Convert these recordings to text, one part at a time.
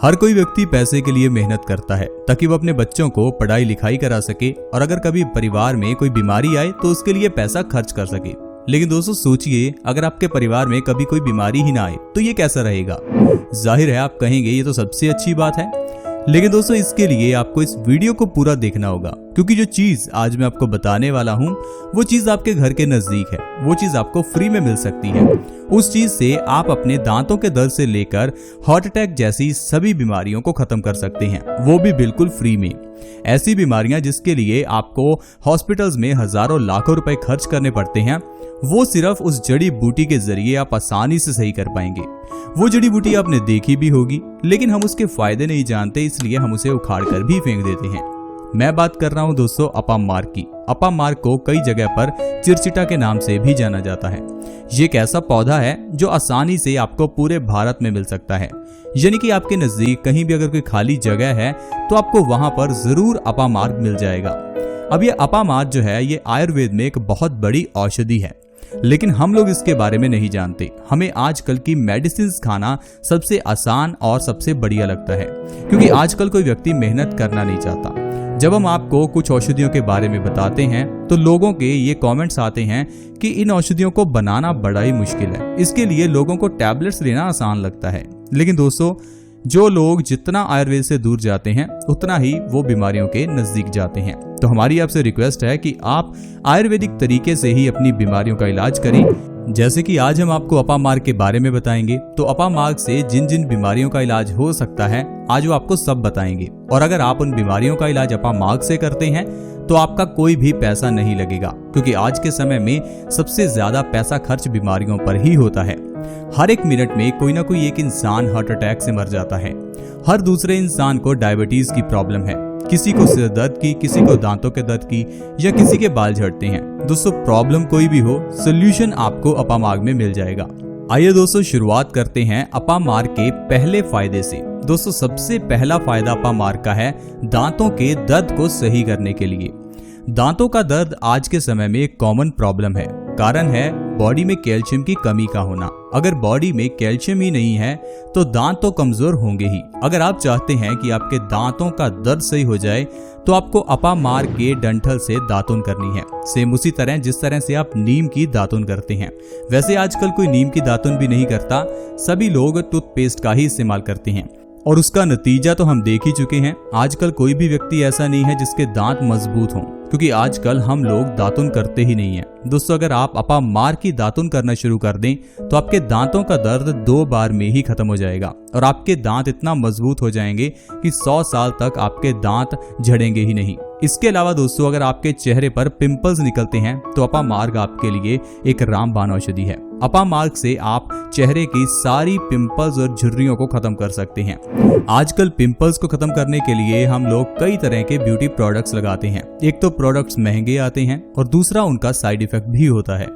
हर कोई व्यक्ति पैसे के लिए मेहनत करता है ताकि वो अपने बच्चों को पढ़ाई लिखाई करा सके और अगर कभी परिवार में कोई बीमारी आए तो उसके लिए पैसा खर्च कर सके। लेकिन दोस्तों सोचिए, अगर आपके परिवार में कभी कोई बीमारी ही ना आए तो ये कैसा रहेगा। जाहिर है आप कहेंगे ये तो सबसे अच्छी बात है, लेकिन दोस्तों इसके लिए आपको इस वीडियो को पूरा देखना होगा, क्योंकि जो चीज आज मैं आपको बताने वाला हूँ वो चीज आपके घर के नजदीक है। वो चीज आपको फ्री में मिल सकती है। उस चीज से आप अपने दांतों के दर्द से लेकर हार्ट अटैक जैसी सभी बीमारियों को खत्म कर सकते हैं, वो भी बिल्कुल फ्री में। ऐसी बीमारियां जिसके लिए आपको हॉस्पिटल्स में हजारों लाखों रुपए खर्च करने पड़ते हैं, वो सिर्फ उस जड़ी बूटी के जरिए आप आसानी से सही कर पाएंगे। वो जड़ी बूटी आपने देखी भी होगी, लेकिन हम उसके फायदे नहीं जानते, इसलिए हम उसे उखाड़ कर भी फेंक देते हैं। मैं बात कर रहा हूँ दोस्तों अपामार्क की। अपामार्क को कई जगह पर चिरचिटा के नाम से भी जाना जाता है। ये एक ऐसा पौधा है जो आसानी से आपको पूरे भारत में मिल सकता है, यानी कि आपके नजदीक कहीं भी अगर कोई खाली जगह है तो आपको वहां पर जरूर अपामार्क मिल जाएगा। अब ये अपामार्क जो है ये आयुर्वेद में एक बहुत बड़ी औषधि है, लेकिन हम लोग इसके बारे में नहीं जानते। हमें आजकल की मेडिसिन खाना सबसे आसान और सबसे बढ़िया लगता है, क्योंकि आजकल कोई व्यक्ति मेहनत करना नहीं चाहता। जब हम आपको कुछ औषधियों के बारे में बताते हैं तो लोगों के ये कमेंट्स आते हैं कि इन औषधियों को बनाना बड़ा ही मुश्किल है, इसके लिए लोगों को टैबलेट्स लेना आसान लगता है। लेकिन दोस्तों जो लोग जितना आयुर्वेद से दूर जाते हैं उतना ही वो बीमारियों के नजदीक जाते हैं। तो हमारी आपसे रिक्वेस्ट है कि आप आयुर्वेदिक तरीके से ही अपनी बीमारियों का इलाज करें। जैसे कि आज हम आपको अपामार्क के बारे में बताएंगे, तो अपामार्क से जिन जिन बीमारियों का इलाज हो सकता है आज वो आपको सब बताएंगे। और अगर आप उन बीमारियों का इलाज अपामार्क से करते हैं तो आपका कोई भी पैसा नहीं लगेगा, क्योंकि आज के समय में सबसे ज्यादा पैसा खर्च बीमारियों पर ही होता है। हर एक मिनट में कोई ना कोई एक इंसान हार्ट अटैक से मर जाता है। हर दूसरे इंसान को डायबिटीज की प्रॉब्लम है, किसी को सिर दर्द की, किसी को दांतों के दर्द की, या किसी के बाल झड़ते हैं। दोस्तों प्रॉब्लम कोई भी हो, सोल्यूशन आपको अपामार्क में मिल जाएगा। आइए दोस्तों शुरुआत करते हैं अपामार्क के पहले फायदे से। दोस्तों सबसे पहला फायदा अपामार्क का है दांतों के दर्द को सही करने के लिए। दांतों का दर्द आज के समय में एक कॉमन प्रॉब्लम है। कारण है बॉडी में कैल्शियम की कमी का होना। अगर बॉडी में कैल्शियम ही नहीं है तो दांत तो कमजोर होंगे ही। अगर आप चाहते हैं कि आपके दांतों का दर्द सही हो जाए तो आपको अपामार्क के डंठल से दातुन करनी है, सेम उसी तरह जिस तरह से आप नीम की दातुन करते हैं। वैसे आजकल कोई नीम की दातुन भी नहीं करता, सभी लोग टूथपेस्ट का ही इस्तेमाल करते हैं और उसका नतीजा तो हम देख ही चुके हैं। आजकल कोई भी व्यक्ति ऐसा नहीं है जिसके दांत मजबूत हों, क्योंकि आजकल हम लोग दातुन करते ही नहीं है। दोस्तों अगर आप अपामार्क की दातुन करना शुरू कर दें तो आपके दांतों का दर्द 2 बार में ही खत्म हो जाएगा और आपके दांत इतना मजबूत हो जाएंगे कि 100 साल तक आपके दांत झड़ेंगे ही नहीं। इसके अलावा दोस्तों अगर आपके चेहरे पर पिंपल्स निकलते हैं तो अपामार्क आपके लिए एक रामबाण औषधि है। अपामार्क से आप चेहरे की सारी पिंपल्स और झुर्रियों को खत्म कर सकते हैं। आजकल पिंपल्स को खत्म करने के लिए हम लोग कई तरह के ब्यूटी प्रोडक्ट्स लगाते हैं। एक तो प्रोडक्ट्स महंगे आते हैं और दूसरा उनका साइड इफेक्ट भी होता है।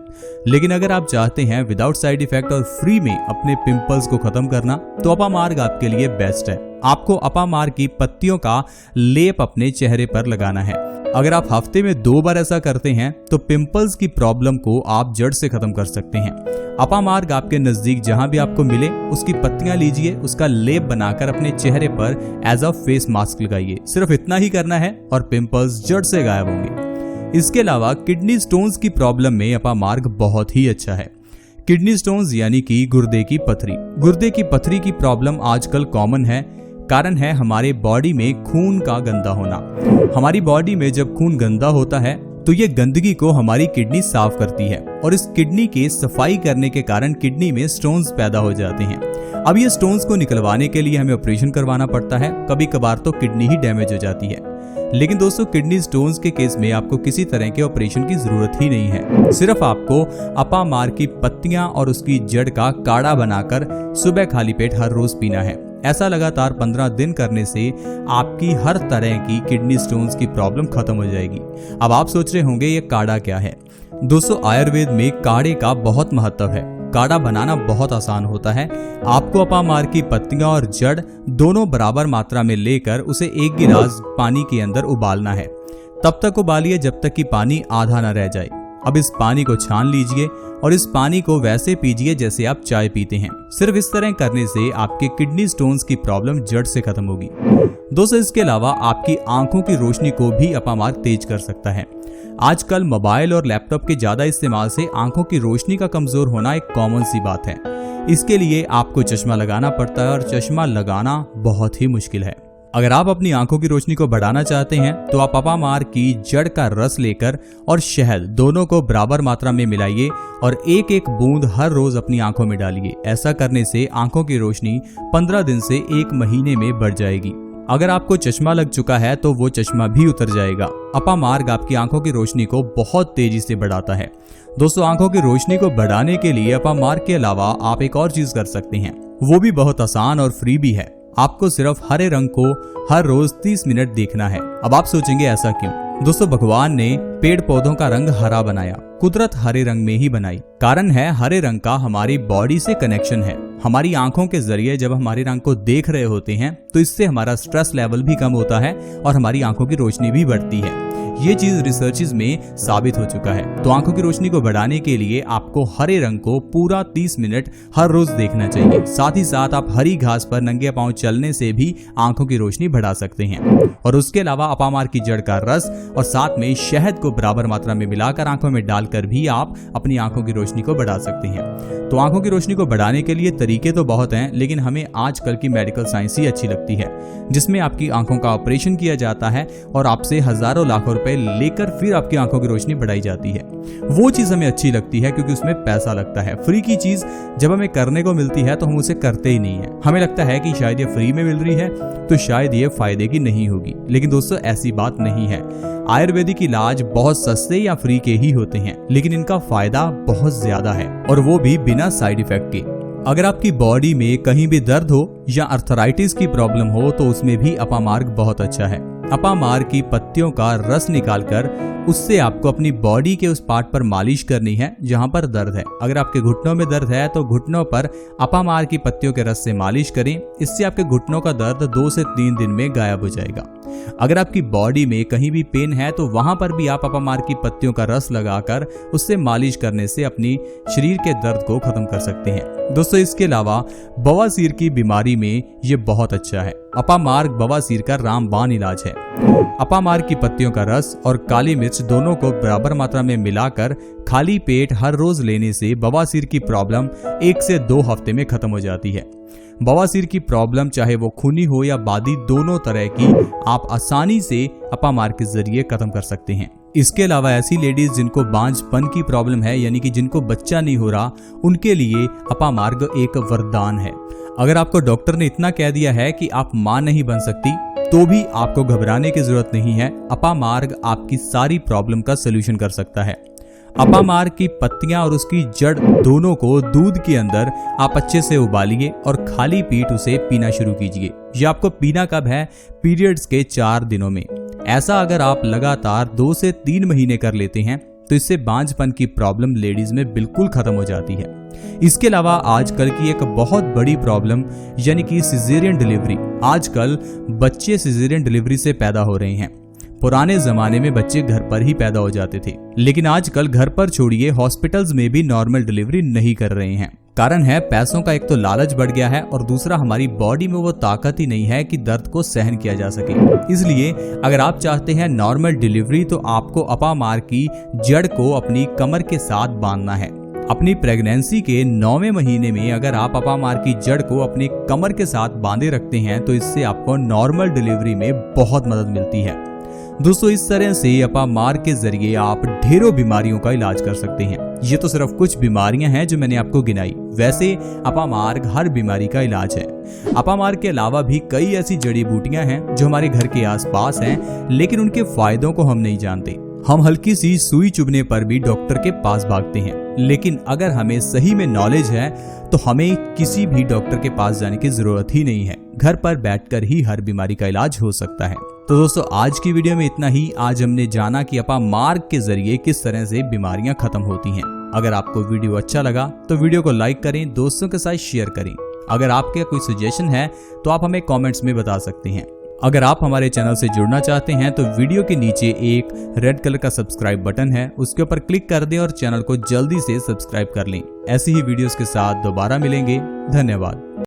लेकिन अगर आप चाहते हैं विदाउट साइड इफेक्ट और फ्री में अपने पिंपल्स को खत्म करना तो अपामार्क आपके लिए बेस्ट है। आपको अपामार्क की पत्तियों का लेप अपने चेहरे पर लगाना है। अगर आप हफ्ते में 2 बार ऐसा करते हैं तो पिंपल्स की प्रॉब्लम को आप जड़ से खत्म कर सकते हैं। अपामार्क आपके नजदीक जहां भी आपको मिले उसकी पत्तियां लीजिए, उसका लेप बनाकर अपने चेहरे पर एज अ फेस मास्क लगाइए। सिर्फ इतना ही करना है और पिंपल्स जड़ से गायब होंगे। इसके अलावा किडनी स्टोन्स की प्रॉब्लम में अपामार्क बहुत ही अच्छा है। किडनी स्टोन्स यानी कि गुर्दे की पथरी। गुर्दे की पथरी की प्रॉब्लम आजकल कॉमन है। कारण है हमारे बॉडी में खून का गंदा होना। हमारी बॉडी में जब खून गंदा होता है तो ये गंदगी को हमारी किडनी साफ करती है और इस किडनी के सफाई करने के कारण किडनी में स्टोन्स पैदा हो जाते हैं। अब ये स्टोन्स को निकलवाने के लिए हमें ऑपरेशन करवाना पड़ता है। कभी कभार तो किडनी ही डैमेज हो जाती है। लेकिन दोस्तों किडनी स्टोन्स के केस में आपको किसी तरह के ऑपरेशन की जरूरत ही नहीं है। सिर्फ आपको अपामार्क की पत्तियां और उसकी जड़ का काढ़ा बनाकर सुबह खाली पेट हर रोज पीना है। ऐसा लगातार 15 दिन करने से आपकी हर तरह की किडनी स्टोन्स की प्रॉब्लम खत्म हो जाएगी। अब आप सोच रहे होंगे ये काढ़ा क्या है। दोस्तों आयुर्वेद में काढ़े का बहुत महत्व है। काढ़ा बनाना बहुत आसान होता है। आपको अपामार्क की पत्तियां और जड़ दोनों बराबर मात्रा में लेकर उसे 1 गिलास पानी के अंदर उबालना है। तब तक उबालिए जब तक कि पानी आधा न रह जाए। अब इस पानी को छान लीजिए और इस पानी को वैसे पीजिए जैसे आप चाय पीते हैं। सिर्फ इस तरह करने से आपके किडनी स्टोन्स की प्रॉब्लम जड़ से खत्म होगी। दोस्तों, इसके अलावा आपकी आंखों की रोशनी को भी अपामार्ग तेज कर सकता है। आजकल मोबाइल और लैपटॉप के ज्यादा इस्तेमाल से आंखों की रोशनी का कमजोर होना एक कॉमन सी बात है। इसके लिए आपको चश्मा लगाना पड़ता है और चश्मा लगाना बहुत ही मुश्किल है। अगर आप अपनी आंखों की रोशनी को बढ़ाना चाहते हैं तो आप अपामार्ग की जड़ का रस लेकर और शहद दोनों को बराबर मात्रा में मिलाइए और एक एक बूंद हर रोज अपनी आंखों में डालिए। ऐसा करने से आंखों की रोशनी 15 दिन से 1 महीने में बढ़ जाएगी। अगर आपको चश्मा लग चुका है तो वो चश्मा भी उतर जाएगा। अपामार्ग आपकी आंखों की रोशनी को बहुत तेजी से बढ़ाता है। दोस्तों, आंखों की रोशनी को बढ़ाने के लिए अपामार्ग के अलावा आप एक और चीज कर सकते हैं, वो भी बहुत आसान और फ्री भी है। आपको सिर्फ हरे रंग को हर रोज 30 मिनट देखना है। अब आप सोचेंगे ऐसा क्यों? दोस्तों, भगवान ने पेड़ पौधों का रंग हरा बनाया, कुदरत हरे रंग में ही बनाई। कारण है हरे रंग का हमारी बॉडी से कनेक्शन है। हमारी आंखों के जरिए जब हम हरे रंग को देख रहे होते हैं तो इससे हमारा स्ट्रेस लेवल भी कम होता है और हमारी आंखों की रोशनी भी बढ़ती है। ये चीज रिसर्चेस में साबित हो चुका है। तो आंखों की रोशनी को बढ़ाने के लिए आपको हरे रंग को पूरा 30 मिनट हर रोज देखना चाहिए। साथ ही साथ आप हरी घास पर नंगे पांव चलने से भी आंखों की रोशनी बढ़ा सकते हैं। और उसके अलावा अपामार्ग की जड़ का रस और साथ में शहद को बराबर मात्रा में मिलाकर आंखों में डालकर भी आप अपनी आंखों की रोशनी को बढ़ा सकते हैं। तो आंखों की रोशनी को बढ़ाने के लिए तरीके तो बहुत हैं, लेकिन हमें आजकल की मेडिकल साइंस ही अच्छी लगती है, जिसमें आपकी आंखों का ऑपरेशन किया जाता है और आपसे हजारों लाखों रुपए लेकर फिर आपकी आंखों की रोशनी बढ़ाई जाती है। वो चीज हमें अच्छी लगती है क्योंकि उसमें पैसा लगता है। फ्री की चीज जब हमें करने को मिलती है तो हम उसे करते ही नहीं है। हमें लगता है कि शायद ये फ्री में मिल रही है तो शायद ये फायदे की नहीं होगी, लेकिन दोस्तों ऐसी बात नहीं है। आयुर्वेदिक इलाज बहुत सस्ते या फ्री के ही होते हैं, लेकिन इनका फायदा बहुत ज्यादा है और वो भी बिना साइड इफेक्ट के। अगर आपकी बॉडी में कहीं भी दर्द हो या अर्थराइटिस की प्रॉब्लम हो तो उसमें भी अपामार्ग बहुत अच्छा है। अपामार्ग की पत्तियों का रस निकालकर उससे आपको अपनी बॉडी के उस पार्ट पर मालिश करनी है जहां पर दर्द है। अगर आपके घुटनों में दर्द है तो घुटनों पर अपामार्ग की पत्तियों के रस से मालिश करें। इससे आपके घुटनों का दर्द 2 से 3 दिन में गायब हो जाएगा। अगर आपकी बॉडी में कहीं भी पेन है तो वहां पर भी आप अपामार्ग की पत्तियों का रस लगाकर उससे मालिश करने से अपनी शरीर के दर्द को खत्म कर सकते हैं। दोस्तों, इसके अलावा बवासीर की बीमारी में ये बहुत अच्छा है। अपामार्ग बवासीर का रामबाण इलाज है। अपामार्ग की पत्तियों का रस और काली मिर्च दोनों को बराबर मात्रा में मिलाकर खाली पेट हर रोज लेने से बवासीर की प्रॉब्लम 1 से 2 हफ्ते में खत्म हो जाती है। बवासीर की प्रॉब्लम चाहे वो खूनी हो या बादी, दोनों तरह की आप आसानी से अपामार्ग के जरिए खत्म कर सकते हैं। इसके अलावा ऐसी लेडीज जिनको बांझपन की प्रॉब्लम है, यानी कि जिनको बच्चा नहीं हो रहा, उनके लिए अपामार्ग एक वरदान है। अगर आपको डॉक्टर ने इतना कह दिया है कि आप मां नहीं बन सकती तो भी आपको घबराने की जरूरत नहीं है। अपामार्ग आपकी सारी प्रॉब्लम का सलूशन कर सकता है। अपामार्ग की पत्तियां और उसकी जड़ दोनों को दूध के अंदर आप अच्छे से उबालिए और खाली पेट उसे पीना शुरू कीजिए। ये आपको पीना कब है? पीरियड्स के 4 दिनों में। ऐसा अगर आप लगातार 2 से 3 महीने कर लेते हैं तो इससे बांझपन की प्रॉब्लम लेडीज में बिल्कुल खत्म हो जाती है। इसके अलावा आजकल की एक बहुत बड़ी प्रॉब्लम यानी कि सिजेरियन डिलीवरी। आजकल बच्चे सिजेरियन डिलीवरी से पैदा हो रहे हैं। पुराने जमाने में बच्चे घर पर ही पैदा हो जाते थे, लेकिन आजकल घर पर छोड़िए हॉस्पिटल्स में भी नॉर्मल डिलीवरी नहीं कर रहे हैं। कारण है पैसों का एक तो लालच बढ़ गया है और दूसरा हमारी बॉडी में वो ताकत ही नहीं है कि दर्द को सहन किया जा सके। इसलिए अगर आप चाहते हैं नॉर्मल डिलीवरी तो आपको अपामार्ग की जड़ को अपनी कमर के साथ बांधना है। अपनी प्रेगनेंसी के 9वें महीने में अगर आप अपामार्ग की जड़ को अपनी कमर के साथ बांधे रखते हैं तो इससे आपको नॉर्मल डिलीवरी में बहुत मदद मिलती है। दोस्तों, इस तरह से अपामार्ग के जरिए आप ढेरों बीमारियों का इलाज कर सकते हैं। ये तो सिर्फ कुछ बीमारियां हैं जो मैंने आपको गिनाई। वैसे अपामार्ग हर बीमारी का इलाज है। अपामार्ग के अलावा भी कई ऐसी जड़ी बूटियां हैं जो हमारे घर के आसपास हैं, लेकिन उनके फायदों को हम नहीं जानते। हम हल्की सी सुई चुभने पर भी डॉक्टर के पास भागते हैं, लेकिन अगर हमें सही में नॉलेज है तो हमें किसी भी डॉक्टर के पास जाने की जरूरत ही नहीं है। घर पर बैठकर ही हर बीमारी का इलाज हो सकता है। तो दोस्तों, आज की वीडियो में इतना ही। आज हमने जाना कि अपामार्ग के जरिए किस तरह से बीमारियां खत्म होती हैं। अगर आपको वीडियो अच्छा लगा तो वीडियो को लाइक करें, दोस्तों के साथ शेयर करें। अगर आपके कोई सजेशन है तो आप हमें कमेंट्स में बता सकते हैं। अगर आप हमारे चैनल से जुड़ना चाहते हैं तो वीडियो के नीचे एक रेड कलर का सब्सक्राइब बटन है, उसके ऊपर क्लिक कर दें और चैनल को जल्दी से सब्सक्राइब कर लें। ऐसी ही वीडियोस के साथ दोबारा मिलेंगे। धन्यवाद।